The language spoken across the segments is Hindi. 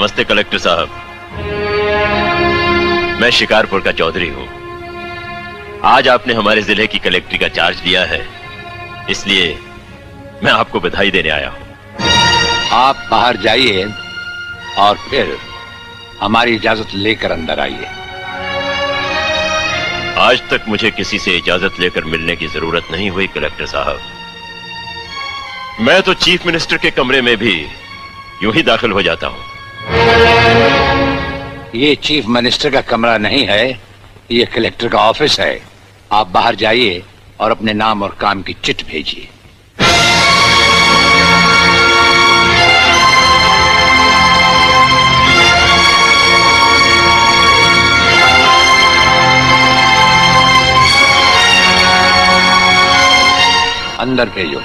नमस्ते कलेक्टर साहब, मैं शिकारपुर का चौधरी हूं। आज आपने हमारे जिले की कलेक्ट्री का चार्ज लिया है, इसलिए मैं आपको बधाई देने आया हूं। आप बाहर जाइए और फिर हमारी इजाजत लेकर अंदर आइए। आज तक मुझे किसी से इजाजत लेकर मिलने की जरूरत नहीं हुई कलेक्टर साहब। मैं तो चीफ मिनिस्टर के कमरे में भी यूं ही दाखिल हो जाता हूं। ये चीफ मिनिस्टर का कमरा नहीं है, ये कलेक्टर का ऑफिस है। आप बाहर जाइए और अपने नाम और काम की चिट भेजिए। अंदर भेजो।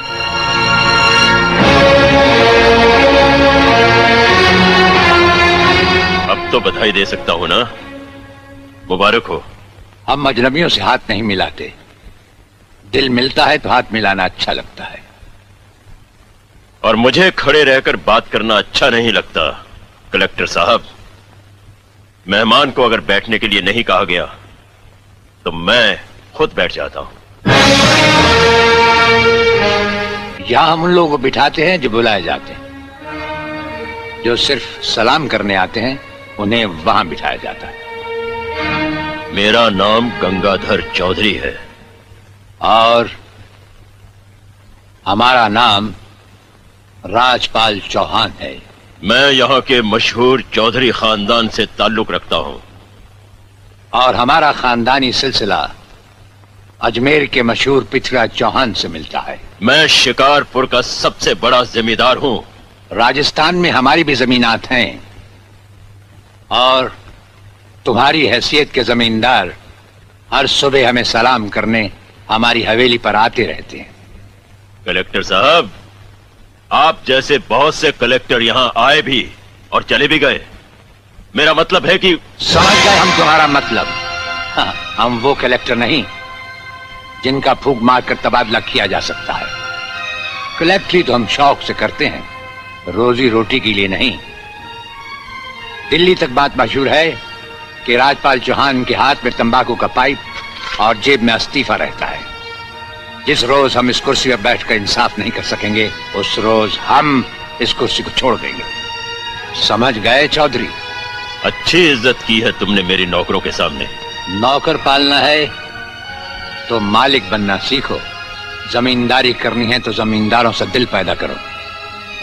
अब तो बधाई दे सकता हूं ना? मुबारक हो। हम अजनबियों से हाथ नहीं मिलाते। दिल मिलता है तो हाथ मिलाना अच्छा लगता है। और मुझे खड़े रहकर बात करना अच्छा नहीं लगता कलेक्टर साहब। मेहमान को अगर बैठने के लिए नहीं कहा गया तो मैं खुद बैठ जाता हूं। यहां हम उन लोगों को बिठाते हैं जो बुलाए जाते हैं। जो सिर्फ सलाम करने आते हैं उन्हें वहां बिठाया जाता है। मेरा नाम गंगाधर चौधरी है और हमारा नाम राजपाल चौहान है। मैं यहाँ के मशहूर चौधरी खानदान से ताल्लुक रखता हूँ और हमारा खानदानी सिलसिला अजमेर के मशहूर पृथ्वीराज चौहान से मिलता है। मैं शिकारपुर का सबसे बड़ा जमींदार हूँ। राजस्थान में हमारी भी जमीनात हैं और तुम्हारी हैसियत के जमींदार हर सुबह हमें सलाम करने हमारी हवेली पर आते रहते हैं। कलेक्टर साहब, आप जैसे बहुत से कलेक्टर यहाँ आए भी और चले भी गए। मेरा मतलब है कि समझ गए हम तुम्हारा मतलब। हाँ, हम वो कलेक्टर नहीं जिनका फूंक मारकर तबादला किया जा सकता है। कलेक्टरी तो हम शौक से करते हैं, रोजी रोटी के लिए नहीं। दिल्ली तक बात मशहूर है कि राजपाल चौहान के हाथ में तंबाकू का पाइप और जेब में इस्तीफा रहता है। जिस रोज हम इस कुर्सी पर बैठकर इंसाफ नहीं कर सकेंगे उस रोज हम इस कुर्सी को छोड़ देंगे। समझ गए चौधरी? अच्छी इज्जत की है तुमने मेरी नौकरों के सामने। नौकर पालना है तो मालिक बनना सीखो। जमींदारी करनी है तो जमींदारों से दिल पैदा करो।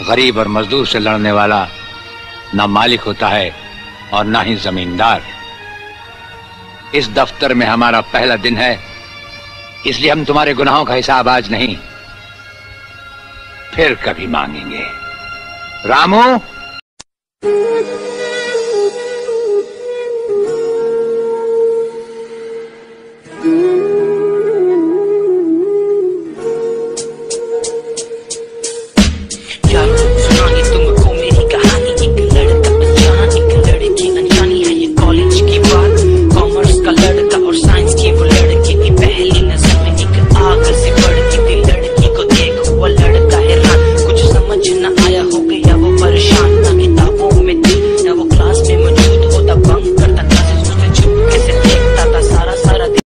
गरीब और मजदूर से लड़ने वाला ना मालिक होता है और ना ही जमींदार। इस दफ्तर में हमारा पहला दिन है, इसलिए हम तुम्हारे गुनाहों का हिसाब आज नहीं फिर कभी मांगेंगे। रामू,